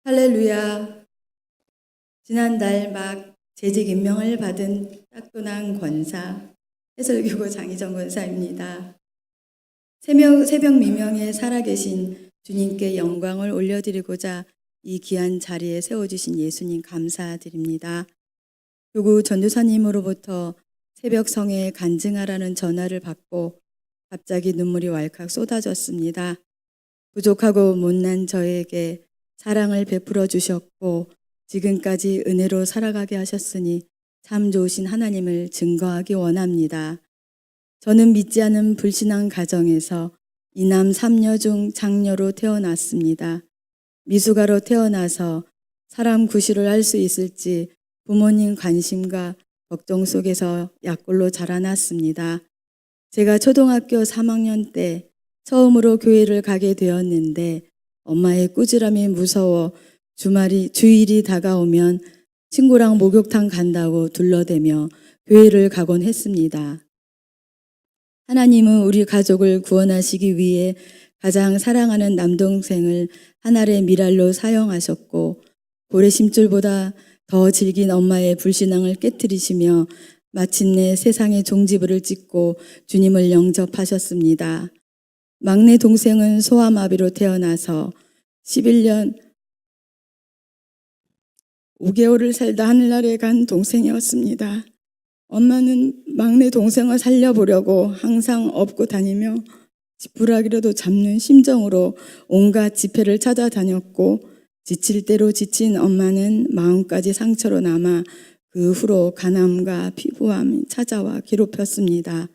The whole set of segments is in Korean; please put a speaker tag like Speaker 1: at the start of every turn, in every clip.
Speaker 1: 할렐루야. 지난달 막 재직 임명을 받은 따끈한 권사, 해설교구 장희정 권사입니다. 새벽 미명에 살아계신 주님께 영광을 올려드리고자 이 귀한 자리에 세워주신 예수님 감사드립니다. 교구 전도사님으로부터 새벽 성회에 간증하라는 전화를 받고 갑자기 눈물이 왈칵 쏟아졌습니다. 부족하고 못난 저에게 사랑을 베풀어 주셨고 지금까지 은혜로 살아가게 하셨으니 참 좋으신 하나님을 증거하기 원합니다. 저는 믿지 않은 불신앙 가정에서 이남 3녀 중 장녀로 태어났습니다. 미숙아로 태어나서 사람 구실을 할 수 있을지 부모님 관심과 걱정 속에서 약골로 자라났습니다. 제가 초등학교 3학년 때 처음으로 교회를 가게 되었는데 엄마의 꾸지람이 무서워 주일이 다가오면 친구랑 목욕탕 간다고 둘러대며 교회를 가곤 했습니다. 하나님은 우리 가족을 구원하시기 위해 가장 사랑하는 남동생을 하늘의 미랄로 사용하셨고 고래심줄보다 더 질긴 엄마의 불신앙을 깨뜨리시며 마침내 세상의 종지부를 찍고 주님을 영접하셨습니다. 막내 동생은 소아마비로 태어나서 11년 5개월을 살다 하늘나라에 간 동생이었습니다. 엄마는 막내 동생을 살려보려고 항상 업고 다니며 지푸라기라도 잡는 심정으로 온갖 지폐를 찾아다녔고 지칠 대로 지친 엄마는 마음까지 상처로 남아 그 후로 간암과 피부암이 찾아와 괴롭혔습니다.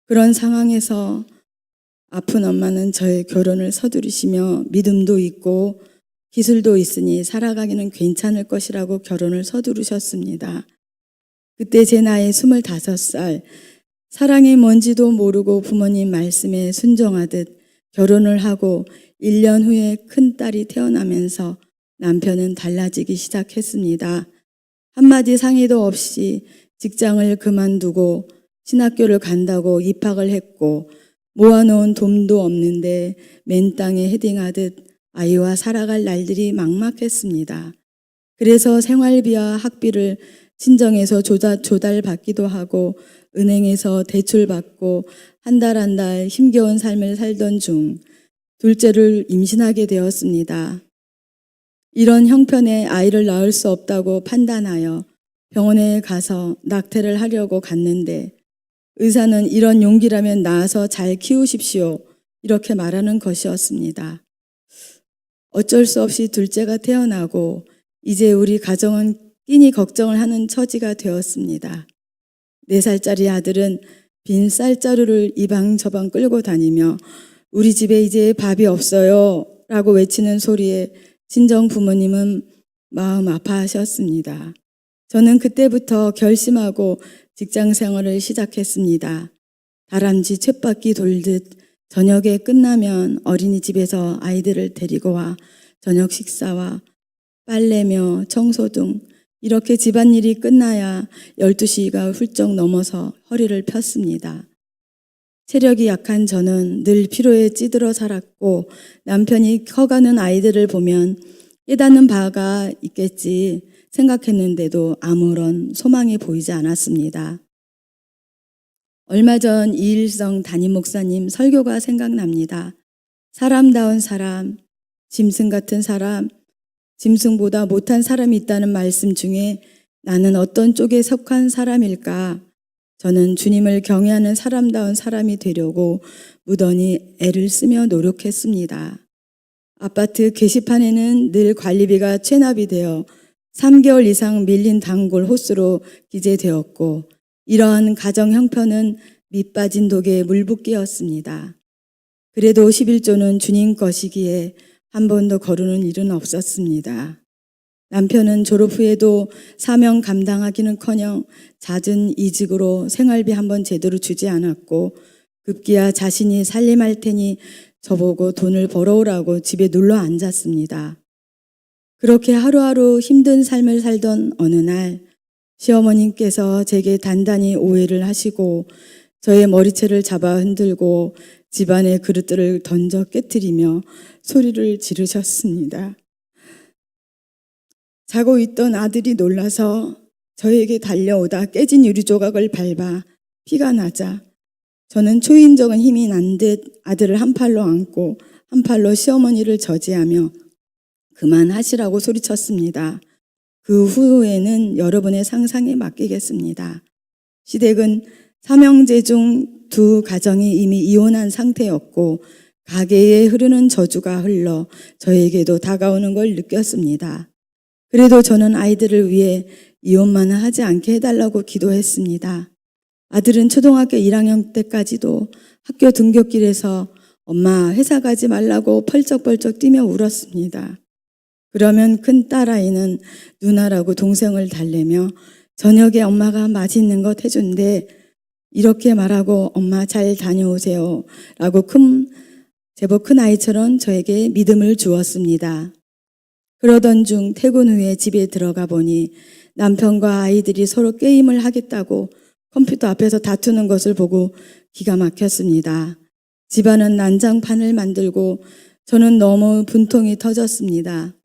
Speaker 1: 그런 상황에서 아픈 엄마는 저의 결혼을 서두르시며 믿음도 있고 기술도 있으니 살아가기는 괜찮을 것이라고 결혼을 서두르셨습니다. 그때 제 나이 25살, 사랑이 뭔지도 모르고 부모님 말씀에 순종하듯 결혼을 하고 1년 후에 큰딸이 태어나면서 남편은 달라지기 시작했습니다. 한마디 상의도 없이 직장을 그만두고 신학교를 간다고 입학을 했고 모아놓은 돈도 없는데 맨 땅에 헤딩하듯 아이와 살아갈 날들이 막막했습니다. 그래서 생활비와 학비를 친정에서 조달받기도 하고 은행에서 대출받고 한 달 한 달 힘겨운 삶을 살던 중 둘째를 임신하게 되었습니다. 이런 형편에 아이를 낳을 수 없다고 판단하여 병원에 가서 낙태를 하려고 갔는데 의사는 이런 용기라면 낳아서 잘 키우십시오. 이렇게 말하는 것이었습니다. 어쩔 수 없이 둘째가 태어나고 이제 우리 가정은 끼니 걱정을 하는 처지가 되었습니다. 4살짜리 아들은 빈 쌀자루를 이방 저방 끌고 다니며 우리 집에 이제 밥이 없어요 라고 외치는 소리에 친정 부모님은 마음 아파하셨습니다. 저는 그때부터 결심하고 직장 생활을 시작했습니다. 다람쥐 쳇바퀴 돌듯 저녁에 끝나면 어린이집에서 아이들을 데리고 와 저녁 식사와 빨래며 청소 등 이렇게 집안일이 끝나야 12시가 훌쩍 넘어서 허리를 폈습니다. 체력이 약한 저는 늘 피로에 찌들어 살았고 남편이 커가는 아이들을 보면 깨닫는 바가 있겠지 생각했는데도 아무런 소망이 보이지 않았습니다. 얼마 전 이일성 담임 목사님 설교가 생각납니다. 사람다운 사람, 짐승 같은 사람, 짐승보다 못한 사람이 있다는 말씀 중에 나는 어떤 쪽에 속한 사람일까? 저는 주님을 경외하는 사람다운 사람이 되려고 무던히 애를 쓰며 노력했습니다. 아파트 게시판에는 늘 관리비가 체납이 되어 3개월 이상 밀린 단골 호수로 기재되었고 이러한 가정 형편은 밑빠진 독에 물붓기였습니다. 그래도 11조는 주님 것이기에 한 번도 거르는 일은 없었습니다. 남편은 졸업 후에도 사명 감당하기는커녕 잦은 이직으로 생활비 한 번 제대로 주지 않았고 급기야 자신이 살림할 테니 저보고 돈을 벌어오라고 집에 눌러 앉았습니다. 그렇게 하루하루 힘든 삶을 살던 어느 날 시어머님께서 제게 단단히 오해를 하시고 저의 머리채를 잡아 흔들고 집안의 그릇들을 던져 깨뜨리며 소리를 지르셨습니다. 자고 있던 아들이 놀라서 저에게 달려오다 깨진 유리 조각을 밟아 피가 나자 저는 초인적인 힘이 난 듯 아들을 한 팔로 안고 한 팔로 시어머니를 저지하며 그만하시라고 소리쳤습니다. 그 후에는 여러분의 상상에 맡기겠습니다. 시댁은 삼형제 중 두 가정이 이미 이혼한 상태였고 가게에 흐르는 저주가 흘러 저에게도 다가오는 걸 느꼈습니다. 그래도 저는 아이들을 위해 이혼만은 하지 않게 해달라고 기도했습니다. 아들은 초등학교 1학년 때까지도 학교 등굣길에서 엄마 회사 가지 말라고 펄쩍펄쩍 뛰며 울었습니다. 그러면 큰 딸아이는 누나라고 동생을 달래며 저녁에 엄마가 맛있는 것 해준대 이렇게 말하고 엄마 잘 다녀오세요 라고 제법 큰 아이처럼 저에게 믿음을 주었습니다. 그러던 중 퇴근 후에 집에 들어가 보니 남편과 아이들이 서로 게임을 하겠다고 컴퓨터 앞에서 다투는 것을 보고 기가 막혔습니다. 집안은 난장판을 만들고 저는 너무 분통이 터졌습니다.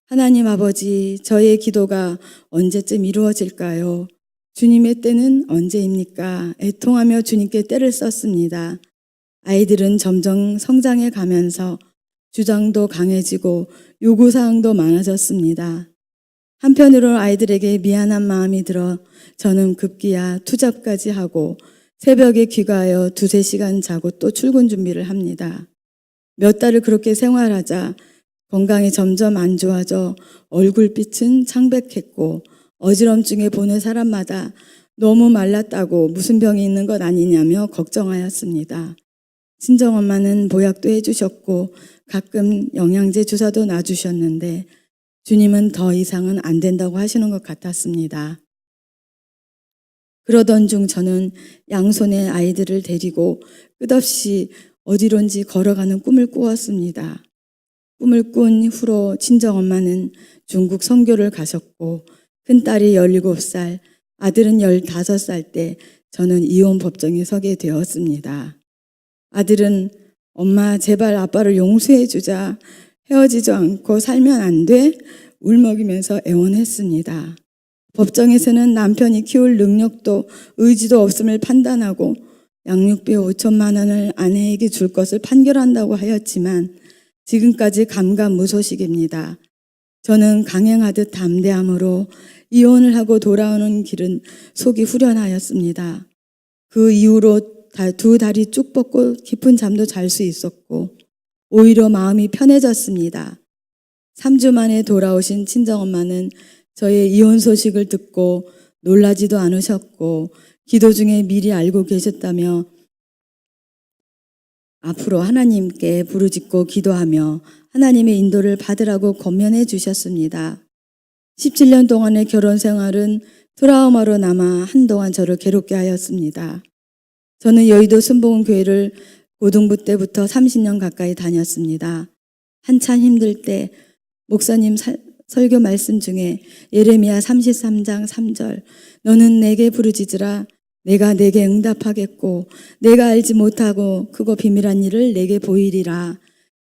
Speaker 1: 하나님 아버지, 저의 기도가 언제쯤 이루어질까요? 주님의 때는 언제입니까? 애통하며 주님께 때를 썼습니다. 아이들은 점점 성장해 가면서 주장도 강해지고 요구사항도 많아졌습니다. 한편으로 아이들에게 미안한 마음이 들어 저는 급기야 투잡까지 하고 새벽에 귀가하여 2-3시간 자고 또 출근 준비를 합니다. 몇 달을 그렇게 생활하자 건강이 점점 안 좋아져 얼굴빛은 창백했고 어지럼증에 보는 사람마다 너무 말랐다고 무슨 병이 있는 것 아니냐며 걱정하였습니다. 친정엄마는 보약도 해주셨고 가끔 영양제 주사도 놔주셨는데 주님은 더 이상은 안 된다고 하시는 것 같았습니다. 그러던 중 저는 양손에 아이들을 데리고 끝없이 어디론지 걸어가는 꿈을 꾸었습니다. 꿈을 꾼 후로 친정엄마는 중국 선교를 가셨고 큰딸이 17살, 아들은 15살 때 저는 이혼 법정에 서게 되었습니다. 아들은 엄마 제발 아빠를 용서해 주자, 헤어지지 않고 살면 안 돼? 울먹이면서 애원했습니다. 법정에서는 남편이 키울 능력도 의지도 없음을 판단하고 양육비 5천만 원을 아내에게 줄 것을 판결한다고 하였지만 지금까지 감감무소식입니다. 저는 강행하듯 담대함으로 이혼을 하고 돌아오는 길은 속이 후련하였습니다. 그 이후로 두 다리 쭉 뻗고 깊은 잠도 잘 수 있었고 오히려 마음이 편해졌습니다. 3주 만에 돌아오신 친정엄마는 저의 이혼 소식을 듣고 놀라지도 않으셨고 기도 중에 미리 알고 계셨다며 앞으로 하나님께 부르짖고 기도하며 하나님의 인도를 받으라고 권면해 주셨습니다. 17년 동안의 결혼 생활은 트라우마로 남아 한동안 저를 괴롭게 하였습니다. 저는 여의도 순복음교회를 고등부 때부터 30년 가까이 다녔습니다. 한참 힘들 때 목사님 설교 말씀 중에 예레미야 33장 3절 너는 내게 부르짖으라 내가 내게 응답하겠고 내가 알지 못하고 크고 비밀한 일을 내게 보이리라.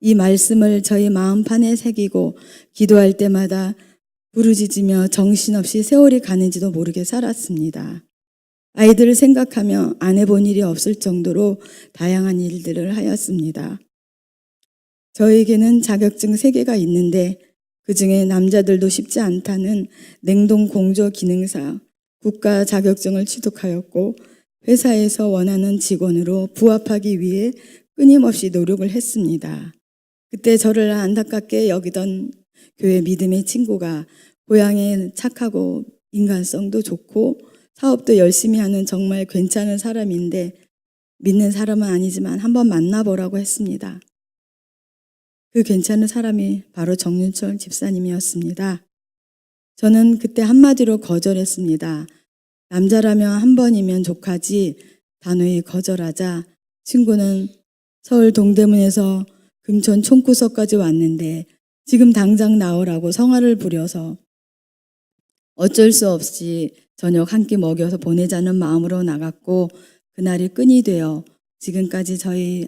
Speaker 1: 이 말씀을 저희 마음판에 새기고 기도할 때마다 부르짖으며 정신없이 세월이 가는지도 모르게 살았습니다. 아이들을 생각하며 안 해본 일이 없을 정도로 다양한 일들을 하였습니다. 저에게는 자격증 3개가 있는데 그중에 남자들도 쉽지 않다는 냉동공조 기능사 국가 자격증을 취득하였고 회사에서 원하는 직원으로 부합하기 위해 끊임없이 노력을 했습니다. 그때 저를 안타깝게 여기던 교회 믿음의 친구가 고향에 착하고 인간성도 좋고 사업도 열심히 하는 정말 괜찮은 사람인데 믿는 사람은 아니지만 한번 만나보라고 했습니다. 그 괜찮은 사람이 바로 정윤철 집사님이었습니다. 저는 그때 한마디로 거절했습니다. 남자라면 한 번이면 족하지 단호히 거절하자 친구는 서울 동대문에서 금천 총구석까지 왔는데 지금 당장 나오라고 성화를 부려서 어쩔 수 없이 저녁 한 끼 먹여서 보내자는 마음으로 나갔고 그날이 끈이 되어 지금까지 저희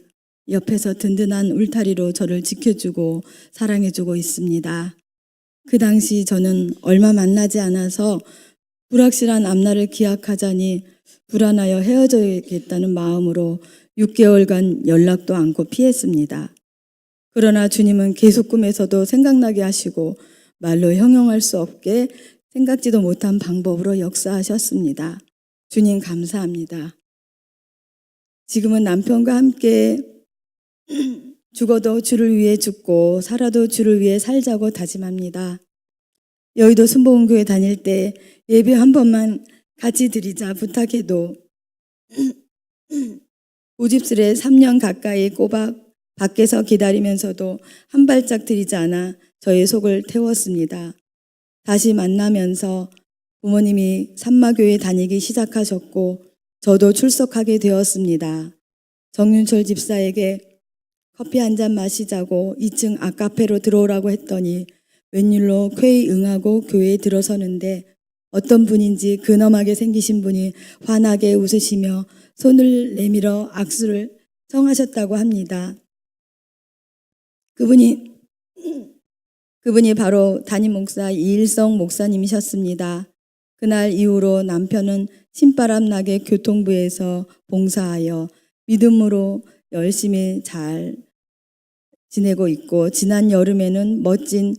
Speaker 1: 옆에서 든든한 울타리로 저를 지켜주고 사랑해주고 있습니다. 그 당시 저는 얼마 만나지 않아서 불확실한 앞날을 기약하자니 불안하여 헤어져야겠다는 마음으로 6개월간 연락도 않고 피했습니다. 그러나 주님은 계속 꿈에서도 생각나게 하시고 말로 형용할 수 없게 생각지도 못한 방법으로 역사하셨습니다. 주님 감사합니다. 지금은 남편과 함께 죽어도 주를 위해 죽고 살아도 주를 위해 살자고 다짐합니다. 여의도 순복음교회 다닐 때 예배 한 번만 같이 드리자 부탁해도 고집스레 3년 가까이 꼬박 밖에서 기다리면서도 한 발짝 들이지 않아 저의 속을 태웠습니다. 다시 만나면서 부모님이 산마교회 다니기 시작하셨고 저도 출석하게 되었습니다. 정윤철 집사에게 커피 한 잔 마시자고 2층 아카페로 들어오라고 했더니 웬일로 쾌히 응하고 교회에 들어서는데 어떤 분인지 근엄하게 생기신 분이 환하게 웃으시며 손을 내밀어 악수를 청하셨다고 합니다. 그분이 바로 담임 목사 이일성 목사님이셨습니다. 그날 이후로 남편은 신바람 나게 교통부에서 봉사하여 믿음으로 열심히 잘 지내고 있고 지난 여름에는 멋진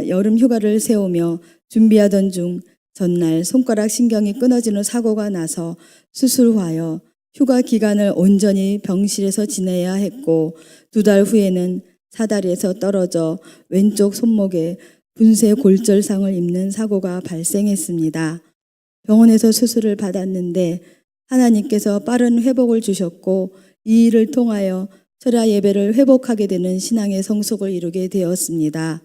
Speaker 1: 여름 휴가를 세우며 준비하던 중 전날 손가락 신경이 끊어지는 사고가 나서 수술하여 휴가 기간을 온전히 병실에서 지내야 했고 2달 후에는 사다리에서 떨어져 왼쪽 손목에 분쇄 골절상을 입는 사고가 발생했습니다. 병원에서 수술을 받았는데 하나님께서 빠른 회복을 주셨고 이 일을 통하여 철야 예배를 회복하게 되는 신앙의 성숙을 이루게 되었습니다.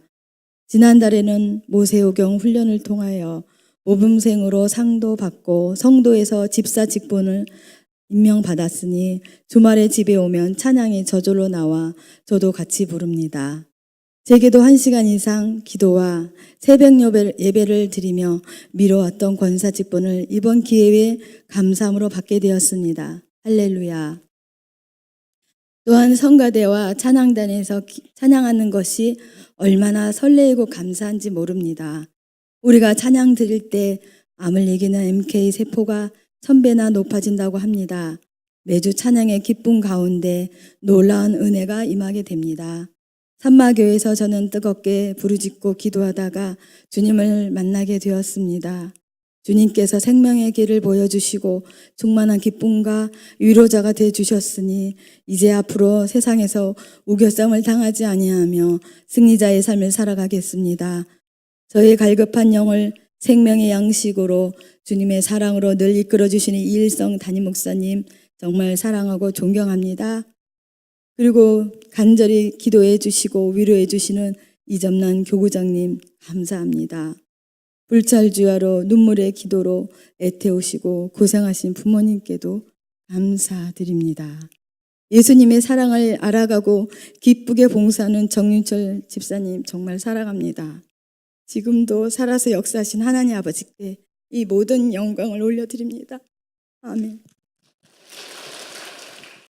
Speaker 1: 지난달에는 모세오경 훈련을 통하여 모범생으로 상도 받고 성도에서 집사 직분을 임명받았으니 주말에 집에 오면 찬양이 저절로 나와 저도 같이 부릅니다. 제게도 1시간 이상 기도와 새벽 예배를 드리며 미뤄왔던 권사 직분을 이번 기회에 감사함으로 받게 되었습니다. 할렐루야. 또한 성가대와 찬양단에서 찬양하는 것이 얼마나 설레이고 감사한지 모릅니다. 우리가 찬양 드릴 때 암을 이기는 MK 세포가 1000배나 높아진다고 합니다. 매주 찬양의 기쁨 가운데 놀라운 은혜가 임하게 됩니다. 산마교회에서 저는 뜨겁게 부르짖고 기도하다가 주님을 만나게 되었습니다. 주님께서 생명의 길을 보여주시고 충만한 기쁨과 위로자가 되어주셨으니 이제 앞으로 세상에서 우겨쌈을 당하지 아니하며 승리자의 삶을 살아가겠습니다. 저의 갈급한 영을 생명의 양식으로 주님의 사랑으로 늘 이끌어주시는 이일성 담임 목사님 정말 사랑하고 존경합니다. 그리고 간절히 기도해 주시고 위로해 주시는 이점란 교구장님 감사합니다. 불찰주야로 눈물의 기도로 애태우시고 고생하신 부모님께도 감사드립니다. 예수님의 사랑을 알아가고 기쁘게 봉사하는 정윤철 집사님 정말 사랑합니다. 지금도 살아서 역사하신 하나님 아버지께 이 모든 영광을 올려드립니다. 아멘.